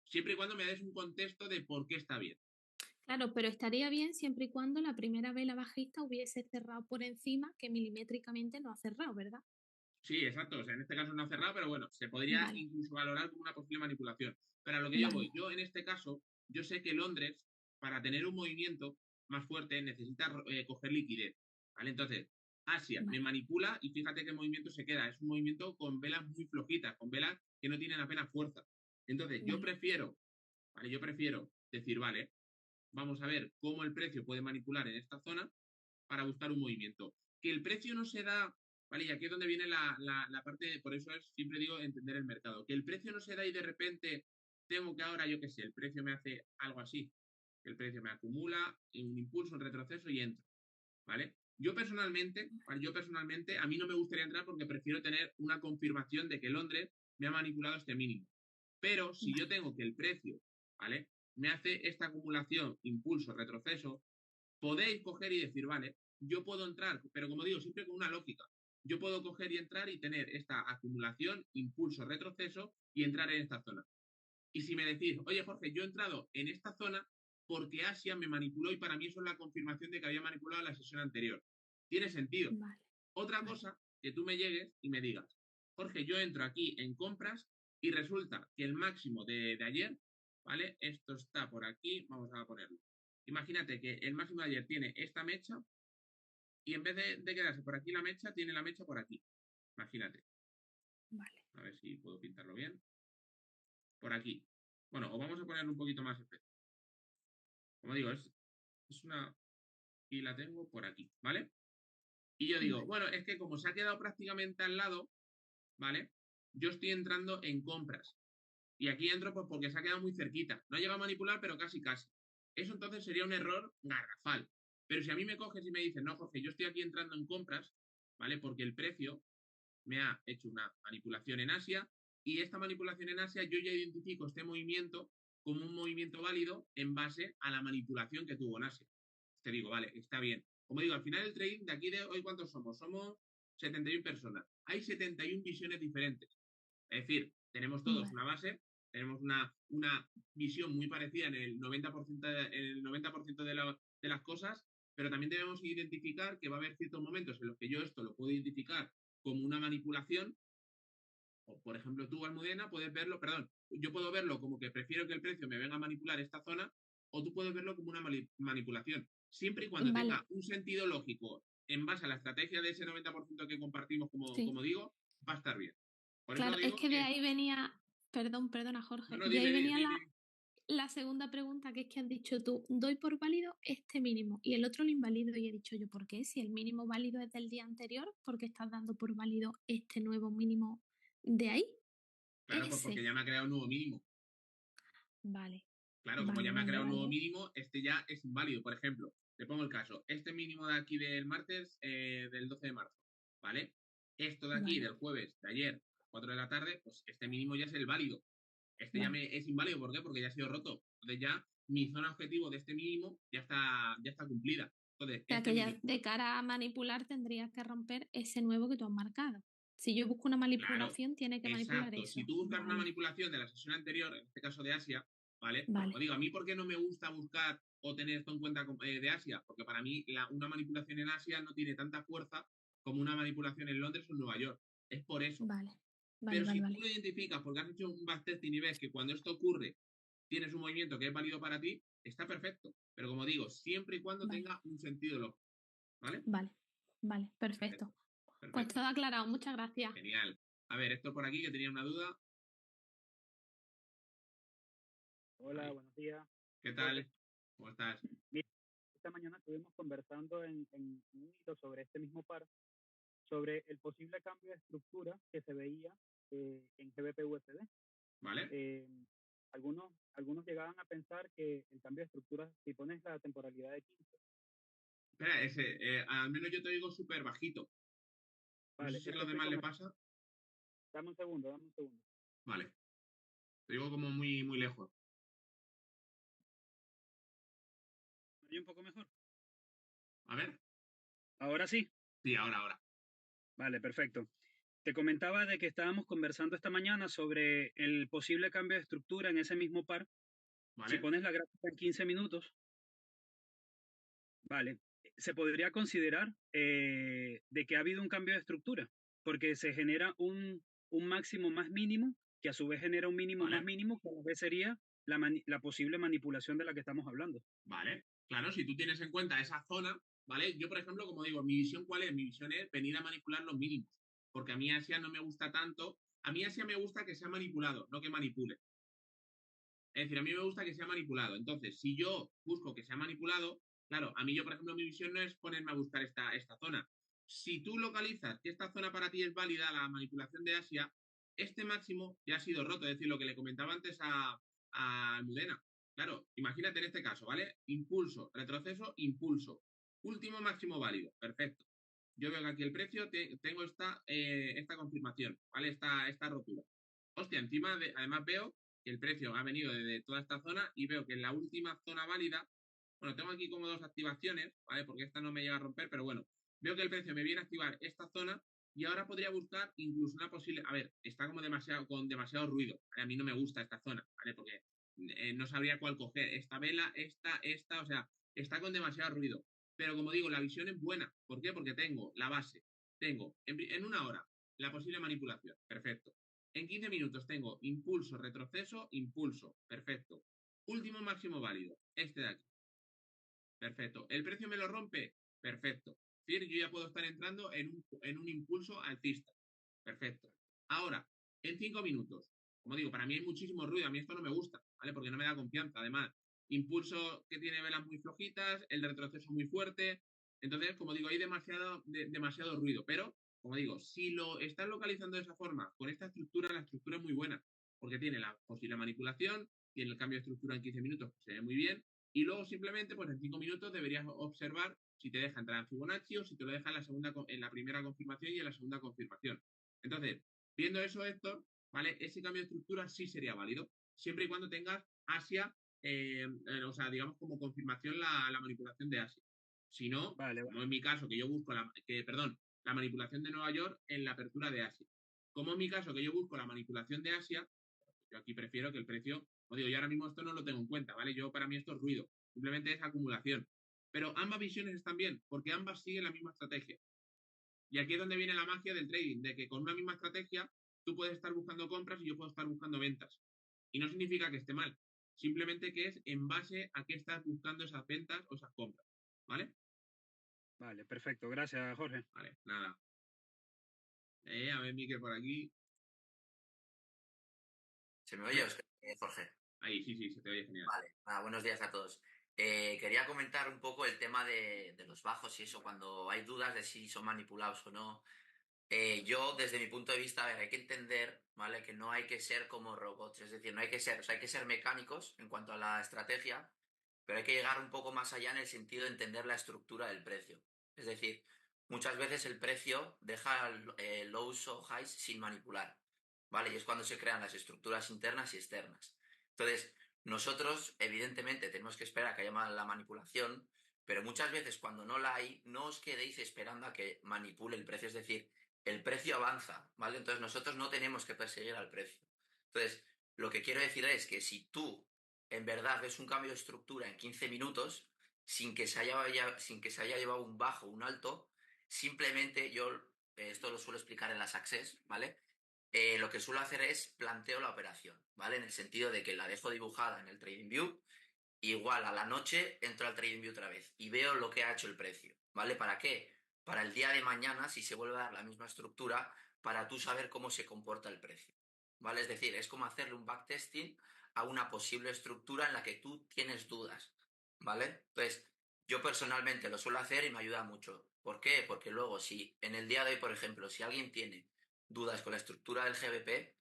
Siempre y cuando me des un contexto de por qué está bien. Claro, pero estaría bien siempre y cuando la primera vela bajista hubiese cerrado por encima, que milimétricamente no ha cerrado, ¿verdad? Sí, exacto. O sea, en este caso no ha cerrado, pero bueno, se podría Vale, incluso valorar como una posible manipulación. Pero a lo que yo vale, voy, yo en este caso, yo sé que Londres, para tener un movimiento más fuerte, necesita coger liquidez. ¿Vale? Entonces, Asia me vale, manipula y fíjate qué movimiento se queda. Es un movimiento con velas muy flojitas, con velas que no tienen apenas fuerza. Entonces, yo vale, prefiero, ¿vale? Yo prefiero decir, vale, vamos a ver cómo el precio puede manipular en esta zona para buscar un movimiento. Que el precio no se da, ¿vale? Y aquí es donde viene la parte, por eso siempre digo entender el mercado. Que el precio no se da y de repente tengo que ahora, yo qué sé, el precio me hace algo así. El precio me acumula un impulso, un retroceso y entro, ¿vale? Yo personalmente, ¿vale? A mí no me gustaría entrar porque prefiero tener una confirmación de que Londres me ha manipulado este mínimo. Pero si yo vale, tengo que el precio, ¿vale? Me hace esta acumulación, impulso, retroceso, podéis coger y decir, vale, yo puedo entrar, pero como digo, siempre con una lógica. Yo puedo coger y entrar y tener esta acumulación, impulso, retroceso y entrar en esta zona. Y si me decís, oye Jorge, yo he entrado en esta zona porque Asia me manipuló y para mí eso es la confirmación de que había manipulado la sesión anterior. Tiene sentido. vale, Otra vale, cosa, que tú me llegues y me digas, Jorge, yo entro aquí en compras y resulta que el máximo de ayer, ¿vale? Esto está por aquí, vamos a ponerlo. Imagínate que el máximo de ayer tiene esta mecha y en vez de quedarse por aquí la mecha, tiene la mecha por aquí. Imagínate. vale. A ver si puedo pintarlo bien. Por aquí. Bueno, o vamos a ponerlo un poquito más espeso. Como digo, es una... Y la tengo por aquí, ¿vale? Y yo digo, Vale, bueno, es que como se ha quedado prácticamente al lado, ¿vale? Yo estoy entrando en compras. Y aquí entro pues porque se ha quedado muy cerquita. No ha llegado a manipular, pero casi casi. Eso entonces sería un error garrafal. Pero si a mí me coges y me dices, no, Jorge, yo estoy aquí entrando en compras, ¿vale? Porque el precio me ha hecho una manipulación en Asia y esta manipulación en Asia yo ya identifico este movimiento como un movimiento válido en base a la manipulación que tuvo en Asia. Te digo, vale, está bien. Como digo, al final el trading de aquí de hoy, ¿cuántos somos? Somos 71 personas. Hay 71 visiones diferentes. Es decir, tenemos todos vale, una base, tenemos una visión muy parecida en el 90%, de las cosas, pero también debemos identificar que va a haber ciertos momentos en los que yo esto lo puedo identificar como una manipulación, o por ejemplo tú, Almudena, puedes verlo, perdón, yo puedo verlo como que prefiero que el precio me venga a manipular esta zona, o tú puedes verlo como una manipulación, siempre y cuando vale. tenga un sentido lógico en base a la estrategia de ese 90% que compartimos, Sí. como digo, va a estar bien. Por eso Claro, es digo que de que ahí venía, perdón, perdona no, Jorge, no, de dime, ahí venía dime. la segunda pregunta, que es que has dicho tú, doy por válido este mínimo y el otro lo invalido y he dicho yo, ¿por qué? Si el mínimo válido es del día anterior, ¿por qué estás dando por válido este nuevo mínimo de ahí? Claro, pues porque Ese. ya me ha creado un nuevo mínimo. Vale, Claro, como ya vale, me ha vale, creado un nuevo vale. mínimo, este ya es inválido. Por ejemplo, te pongo el caso. Este mínimo de aquí del martes, del 12 de marzo. ¿vale? Esto de aquí, Vale, del jueves de ayer, a las 4 de la tarde, pues este mínimo ya es el válido. Este ya vale. me es inválido, ¿por qué? Porque ya ha sido roto. Entonces ya mi zona objetivo de este mínimo ya está cumplida. Entonces, O sea este que ya mínimo, de cara a manipular tendrías que romper ese nuevo que tú has marcado. Si yo busco una claro, manipulación, tiene que manipular exacto. Si eso. tú buscas una Vale, manipulación de la sesión anterior, en este caso de Asia, ¿vale? Os vale, digo, a mí, ¿por qué no me gusta buscar o tener esto en cuenta de Asia? Porque para mí una manipulación en Asia no tiene tanta fuerza como una manipulación en Londres o en Nueva York. Es por eso. vale, vale, Pero vale, si tú vale, lo identificas porque has hecho un backtesting y ves que cuando esto ocurre tienes un movimiento que es válido para ti, está perfecto. Pero como digo, siempre y cuando vale, tenga un sentido lógico. ¿Vale? vale, vale, perfecto. Perfecto. Pues Perfecto. todo aclarado, muchas gracias. Genial. A ver, esto por aquí que tenía una duda. Hola, Ahí. buenos días. ¿Qué Jorge, tal? ¿Cómo estás? mira, esta mañana estuvimos conversando en un hilo sobre este mismo par, sobre el posible cambio de estructura que se veía en GBP-USD. ¿Vale? Eh, algunos llegaban a pensar que el cambio de estructura, si pones la temporalidad de 15, Espera, al menos yo te digo súper bajito. No sé vale, si es a que los estoy demás le como, pasa. dame un segundo. Vale. Te digo como muy, muy lejos. ¿Me oye un poco mejor? A ver. Ahora sí. Sí, ahora. Vale, perfecto. Te comentaba de que estábamos conversando esta mañana sobre el posible cambio de estructura en ese mismo par. Si ¿Vale? pones la gráfica en 15 minutos, vale, se podría considerar de que ha habido un cambio de estructura, porque se genera un máximo más mínimo, que a su vez genera un mínimo más ¿Vale? mínimo, que a la vez sería la posible manipulación de la que estamos hablando. ¿Vale? Claro, si tú tienes en cuenta esa zona, ¿vale? Yo, por ejemplo, como digo, mi visión, ¿cuál es? Mi visión es venir a manipular los mínimos, porque a mí Asia no me gusta tanto. A mí Asia me gusta que sea manipulado, no que manipule. Es decir, a mí me gusta que sea manipulado. Entonces, si yo busco que sea manipulado, claro, a mí yo, por ejemplo, mi visión no es ponerme a buscar esta zona. Si tú localizas que esta zona para ti es válida, la manipulación de Asia, este máximo ya ha sido roto. Es decir, lo que le comentaba antes a Almudena. Claro, imagínate en este caso, ¿vale? Impulso, retroceso, impulso. Último máximo válido. Perfecto. Yo veo que aquí el precio, tengo esta confirmación, ¿vale? Esta rotura. Hostia, además veo que el precio ha venido desde toda esta zona y veo que en la última zona válida, bueno, tengo aquí como dos activaciones, ¿vale? Porque esta no me llega a romper, pero bueno, veo que el precio me viene a activar esta zona y ahora podría buscar incluso una posible, a ver, está como con demasiado ruido, ¿vale? A mí no me gusta esta zona, ¿vale? Porque no sabría cuál coger, esta vela, esta, o sea, está con demasiado ruido. Pero como digo, la visión es buena. ¿Por qué? Porque tengo la base, tengo en una hora la posible manipulación, perfecto. En 15 minutos tengo impulso, retroceso, impulso. Perfecto. Último máximo válido. Este de aquí. Perfecto. ¿El precio me lo rompe? Perfecto. Es decir, yo ya puedo estar entrando en un impulso alcista. Perfecto. Ahora, en 5 minutos. Como digo, para mí hay muchísimo ruido. A mí esto no me gusta, ¿vale? Porque no me da confianza. Además, impulso que tiene velas muy flojitas, el retroceso muy fuerte. Entonces, como digo, hay demasiado ruido. Pero, como digo, si lo estás localizando de esa forma, con esta estructura, la estructura es muy buena. Porque tiene la posible manipulación, tiene el cambio de estructura en 15 minutos, que se ve muy bien, y luego simplemente, pues en 5 minutos deberías observar si te deja entrar en Fibonacci o si te lo deja en la primera confirmación y en la segunda confirmación. Entonces, viendo eso, Héctor, ¿vale? Ese cambio de estructura sí sería válido, siempre y cuando tengas Asia, o sea, digamos como confirmación la manipulación de Asia. Si no, Vale, como vale. en mi caso, que yo busco la manipulación de Nueva York en la apertura de Asia. Como en mi caso, que yo busco la manipulación de Asia, yo aquí prefiero que el precio, como digo, yo ahora mismo esto no lo tengo en cuenta, ¿vale? Yo para mí esto es ruido, simplemente es acumulación. Pero ambas visiones están bien, porque ambas siguen la misma estrategia. Y aquí es donde viene la magia del trading, de que con una misma estrategia tú puedes estar buscando compras y yo puedo estar buscando ventas. Y no significa que esté mal, simplemente que es en base a qué estás buscando esas ventas o esas compras. ¿Vale? Vale, perfecto. Gracias, Jorge. Vale, nada. A ver, Miquel, por aquí. ¿Se me A oye, ver. Jorge? Ahí, sí, sí, se te oye genial. Vale, buenos días a todos. Quería comentar un poco el tema de los bajos y eso, cuando hay dudas de si son manipulados o no. Yo, desde mi punto de vista, a ver, hay que entender, ¿vale? Que no hay que ser como robots, es decir, no hay que ser, o sea, hay que ser mecánicos en cuanto a la estrategia, pero hay que llegar un poco más allá en el sentido de entender la estructura del precio. Es decir, muchas veces el precio deja lows o highs sin manipular, ¿vale? Y es cuando se crean las estructuras internas y externas. Entonces, nosotros, evidentemente, tenemos que esperar a que haya la manipulación, pero muchas veces cuando no la hay, no os quedéis esperando a que manipule el precio, es decir, el precio avanza, ¿vale? Entonces, nosotros no tenemos que perseguir al precio. Entonces, lo que quiero decir es que si tú en verdad ves un cambio de estructura en 15 minutos, sin que se haya llevado un bajo o un alto, simplemente yo, esto lo suelo explicar en las Access, ¿vale? Lo que suelo hacer es planteo la operación, ¿vale? En el sentido de que la dejo dibujada en el TradingView, igual a la noche entro al TradingView otra vez y veo lo que ha hecho el precio, ¿vale? ¿Para qué? Para el día de mañana, si se vuelve a dar la misma estructura, para tú saber cómo se comporta el precio, ¿vale? Es decir, es como hacerle un backtesting a una posible estructura en la que tú tienes dudas, ¿vale? Entonces, yo personalmente lo suelo hacer y me ayuda mucho. ¿Por qué? Porque luego, si en el día de hoy, por ejemplo, si alguien tiene dudas con la estructura del GBP,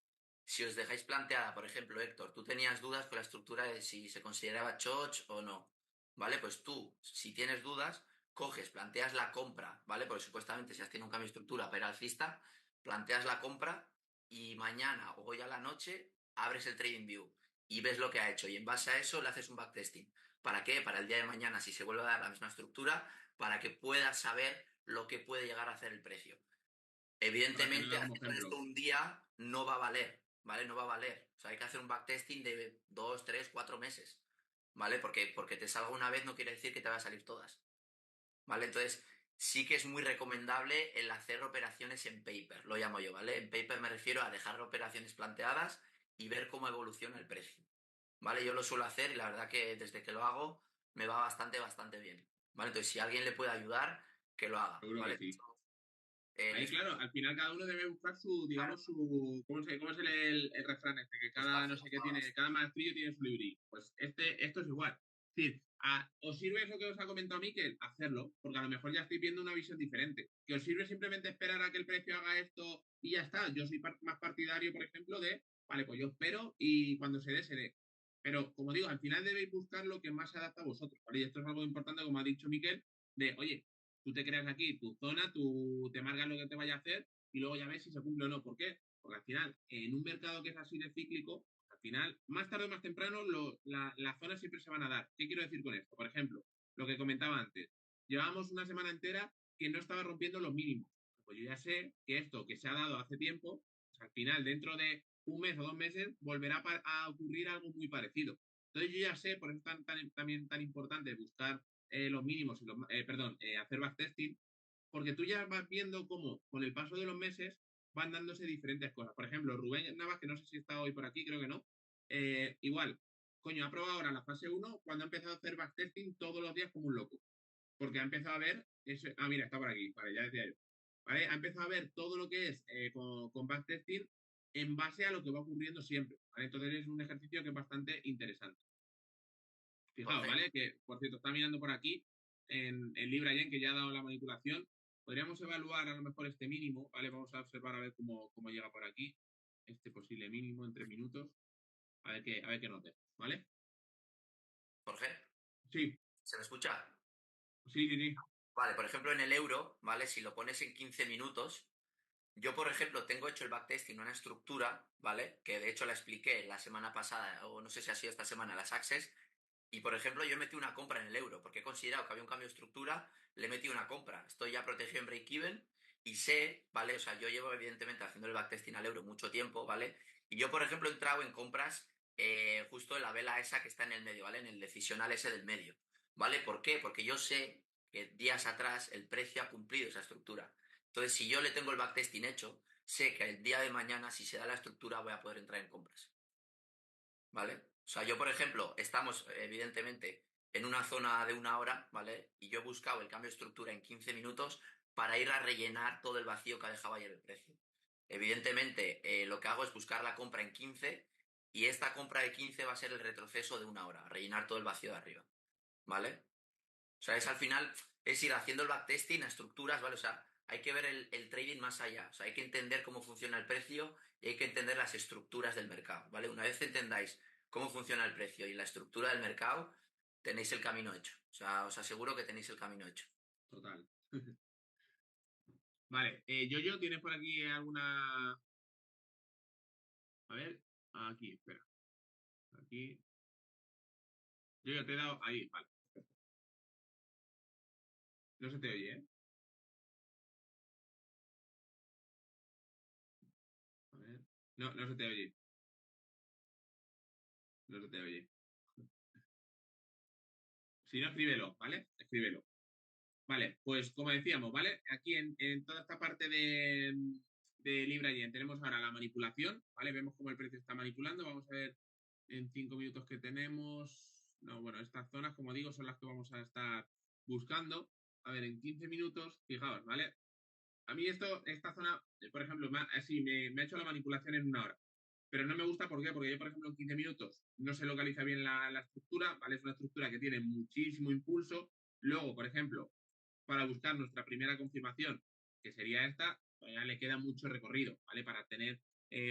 si os dejáis planteada, por ejemplo, Héctor, tú tenías dudas con la estructura de si se consideraba choch o no, ¿vale? Pues tú, si tienes dudas, coges, planteas la compra, ¿vale? Porque supuestamente si has tenido un cambio de estructura pero alcista, planteas la compra y mañana o hoy a la noche abres el TradingView y ves lo que ha hecho y en base a eso le haces un backtesting. ¿Para qué? Para el día de mañana, si se vuelve a dar la misma estructura, para que puedas saber lo que puede llegar a hacer el precio. Para tenerla Evidentemente, como haciendo ejemplo. esto un día no va a valer, ¿vale? No va a valer. O sea, hay que hacer un backtesting de 2, 3, 4 meses, ¿vale? Porque te salga una vez no quiere decir que te va a salir todas, ¿vale? Entonces, sí que es muy recomendable el hacer operaciones en paper, lo llamo yo, ¿vale? En paper me refiero a dejar operaciones planteadas y ver cómo evoluciona el precio, ¿vale? Yo lo suelo hacer y la verdad que desde que lo hago me va bastante, bastante bien, ¿vale? Entonces, si alguien le puede ayudar, que lo haga, Seguro que ¿vale? sí. Ahí, Les claro, al final cada uno debe buscar su, digamos, su, cómo se lee el refrán este? Que cada, no sé qué tiene, cada maestrillo tiene su librí. Pues esto es igual. Es decir, ¿os sirve eso que os ha comentado Miquel? Hacerlo, porque a lo mejor ya estoy viendo una visión diferente. ¿Que os sirve simplemente esperar a que el precio haga esto y ya está? Yo soy más partidario, por ejemplo, de, vale, pues yo espero y cuando se dé, se dé. Pero, como digo, al final debéis buscar lo que más se adapta a vosotros, ¿vale? Y esto es algo importante, como ha dicho Miquel, de, oye, tú te creas aquí tu zona, tú te marcas lo que te vaya a hacer y luego ya ves si se cumple o no. ¿Por qué? Porque al final, en un mercado que es así de cíclico, al final, más tarde o más temprano, las zonas siempre se van a dar. ¿Qué quiero decir con esto? Por ejemplo, lo que comentaba antes. Llevábamos una semana entera que no estaba rompiendo los mínimos. Pues yo ya sé que esto que se ha dado hace tiempo, pues al final, dentro de un mes o 2 meses, volverá a ocurrir algo muy parecido. Entonces yo ya sé, por eso es también tan importante buscar los mínimos, y hacer backtesting, porque tú ya vas viendo cómo con el paso de los meses van dándose diferentes cosas. Por ejemplo, Rubén Navas, que no sé si está hoy por aquí, creo que no, igual, coño, ha probado ahora la fase 1 cuando ha empezado a hacer backtesting todos los días como un loco, porque ha empezado a ver, eso, mira, está por aquí, vale, ya decía yo, ¿vale? Ha empezado a ver todo lo que es con backtesting en base a lo que va ocurriendo siempre, ¿vale? Entonces es un ejercicio que es bastante interesante. Fijaos, Jorge, ¿vale? Que, por cierto, está mirando por aquí en Libra Yen, que ya ha dado la manipulación. Podríamos evaluar a lo mejor este mínimo, ¿vale? Vamos a observar a ver cómo llega por aquí. Este posible mínimo en 3 minutos. A ver qué nos deja, ¿vale? Jorge, Sí, ¿se me escucha? sí, sí, sí. Vale, por ejemplo, en el euro, ¿vale? Si lo pones en 15 minutos, yo, por ejemplo, tengo hecho el backtesting, una estructura, ¿vale? Que de hecho la expliqué la semana pasada, o no sé si ha sido esta semana, las Access. Y, por ejemplo, yo metí una compra en el euro, porque he considerado que había un cambio de estructura, le metí una compra. Estoy ya protegido en break-even y sé, ¿vale? O sea, yo llevo, evidentemente, haciendo el backtesting al euro mucho tiempo, ¿vale? Y yo, por ejemplo, he entrado en compras justo en la vela esa que está en el medio, ¿vale? En el decisional ese del medio, ¿vale? ¿Por qué? Porque yo sé que días atrás el precio ha cumplido esa estructura. Entonces, si yo le tengo el backtesting hecho, sé que el día de mañana, si se da la estructura, voy a poder entrar en compras. ¿Vale? O sea, yo, por ejemplo, estamos, evidentemente, en una zona de 1 hora, ¿vale? Y yo he buscado el cambio de estructura en 15 minutos para ir a rellenar todo el vacío que ha dejado ayer el precio. Evidentemente, lo que hago es buscar la compra en 15 y esta compra de 15 va a ser el retroceso de 1 hora, rellenar todo el vacío de arriba, ¿vale? O sea, es al final, es ir haciendo el backtesting a estructuras, ¿vale? O sea, hay que ver el trading más allá. O sea, hay que entender cómo funciona el precio y hay que entender las estructuras del mercado, ¿vale? Una vez entendáis cómo funciona el precio y la estructura del mercado, tenéis el camino hecho. O sea, os aseguro que tenéis el camino hecho. Total. Vale, Yo, ¿tienes por aquí alguna...? A ver, aquí, espera. Aquí. Yo te he dado ahí, vale. No se te oye, ¿eh? A ver. No, no se te oye. No se te oye. Si no, escríbelo, ¿vale? Escríbelo. Vale, pues como decíamos, ¿vale? Aquí en toda esta parte de Libra Yen tenemos ahora la manipulación, ¿vale? Vemos cómo el precio está manipulando. Vamos a ver en 5 minutos que tenemos. No, bueno, estas zonas, como digo, son las que vamos a estar buscando. A ver, en 15 minutos, fijaos, ¿vale? A mí esta zona, por ejemplo, así me ha hecho la manipulación en una hora. Pero no me gusta, ¿por qué? Porque yo, por ejemplo, en 15 minutos no se localiza bien la estructura, ¿vale? Es una estructura que tiene muchísimo impulso. Luego, por ejemplo, para buscar nuestra primera confirmación, que sería esta, todavía le queda mucho recorrido, ¿vale? Para tener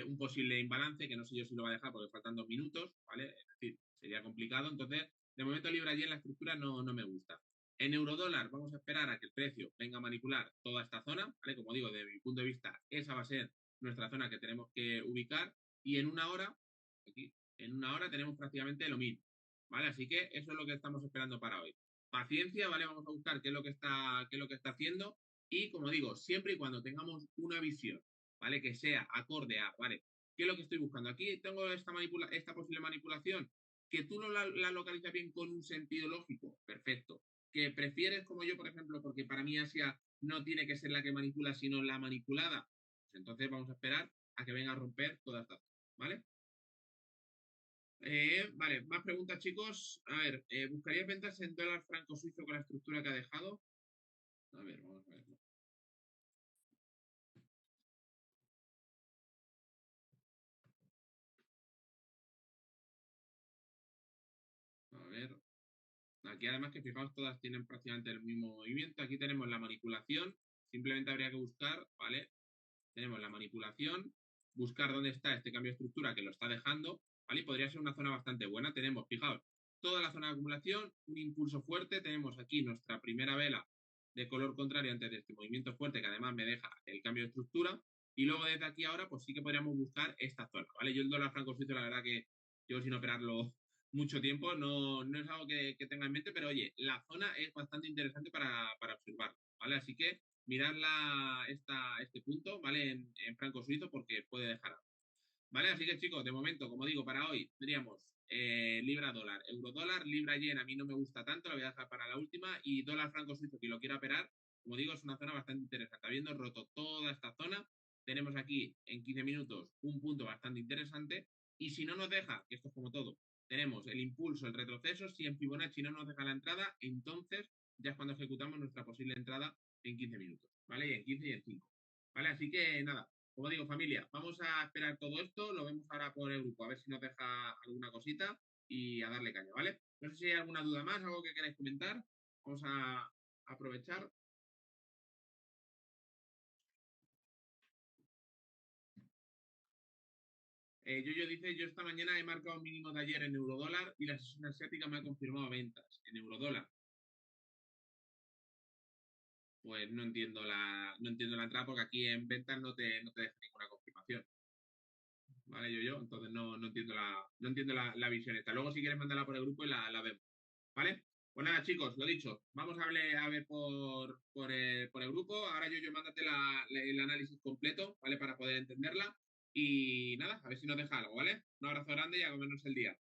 un posible imbalance, que no sé yo si lo va a dejar porque faltan 2 minutos, ¿vale? Es decir, sería complicado. Entonces, de momento Libra allí en la estructura no me gusta. En eurodólar vamos a esperar a que el precio venga a manipular toda esta zona, ¿vale? Como digo, desde mi punto de vista, esa va a ser nuestra zona que tenemos que ubicar y en una hora, aquí, en una hora tenemos prácticamente lo mismo, ¿vale? Así que eso es lo que estamos esperando para hoy. Paciencia, ¿vale? Vamos a buscar qué es lo que está haciendo y, como digo, siempre y cuando tengamos una visión, ¿vale? Que sea acorde a, ¿vale? ¿Qué es lo que estoy buscando? Aquí tengo esta posible manipulación, que tú no la localizas bien con un sentido lógico, perfecto. Que prefieres, como yo, por ejemplo, porque para mí Asia no tiene que ser la que manipula, sino la manipulada, pues entonces vamos a esperar a que venga a romper toda esta zona, ¿vale? Vale, más preguntas, chicos. A ver, ¿buscarías ventas en dólar franco suizo con la estructura que ha dejado? A ver, vamos a verlo. A ver. Aquí además que fijaos, todas tienen prácticamente el mismo movimiento. Aquí tenemos la manipulación. Simplemente habría que buscar, ¿vale? Tenemos la manipulación, buscar dónde está este cambio de estructura que lo está dejando, ¿vale? Y podría ser una zona bastante buena. Tenemos, fijaos, toda la zona de acumulación, un impulso fuerte. Tenemos aquí nuestra primera vela de color contrario antes de este movimiento fuerte que además me deja el cambio de estructura. Y luego desde aquí ahora, pues sí que podríamos buscar esta zona, ¿vale? Yo el dólar franco suizo, la verdad que llevo sin operarlo mucho tiempo, no es algo que tenga en mente, pero oye, la zona es bastante interesante para observar, ¿vale? Así que mirar este punto, ¿vale? En franco suizo porque puede dejar algo, ¿vale? Así que chicos, de momento, como digo, para hoy tendríamos libra dólar, euro dólar, libra yen, a mí no me gusta tanto, lo voy a dejar para la última, y dólar franco suizo, que lo quiera operar, como digo, es una zona bastante interesante. Habiendo roto toda esta zona, tenemos aquí en 15 minutos un punto bastante interesante, y si no nos deja, que esto es como todo, tenemos el impulso, el retroceso, si en Fibonacci no nos deja la entrada, entonces ya es cuando ejecutamos nuestra posible entrada en 15 minutos, ¿vale? Y en 15 y en 5, ¿vale? Así que nada, como digo, familia, vamos a esperar todo esto, lo vemos ahora por el grupo, a ver si nos deja alguna cosita y a darle caña, ¿vale? No sé si hay alguna duda más, algo que queráis comentar. Vamos a aprovechar. Yo dice, yo esta mañana he marcado mínimo de ayer en eurodólar y la sesión asiática me ha confirmado ventas en eurodólar. Pues no entiendo la entrada porque aquí en ventas no te deja ninguna confirmación. ¿Vale? Entonces no entiendo la visión esta. Luego si quieres mandarla por el grupo y la vemos. ¿Vale? Pues nada, chicos, lo dicho, vamos a ver por el grupo. Ahora yo mándate el análisis completo, ¿vale? Para poder entenderla. Y nada, a ver si nos deja algo, ¿vale? Un abrazo grande y a comernos el día.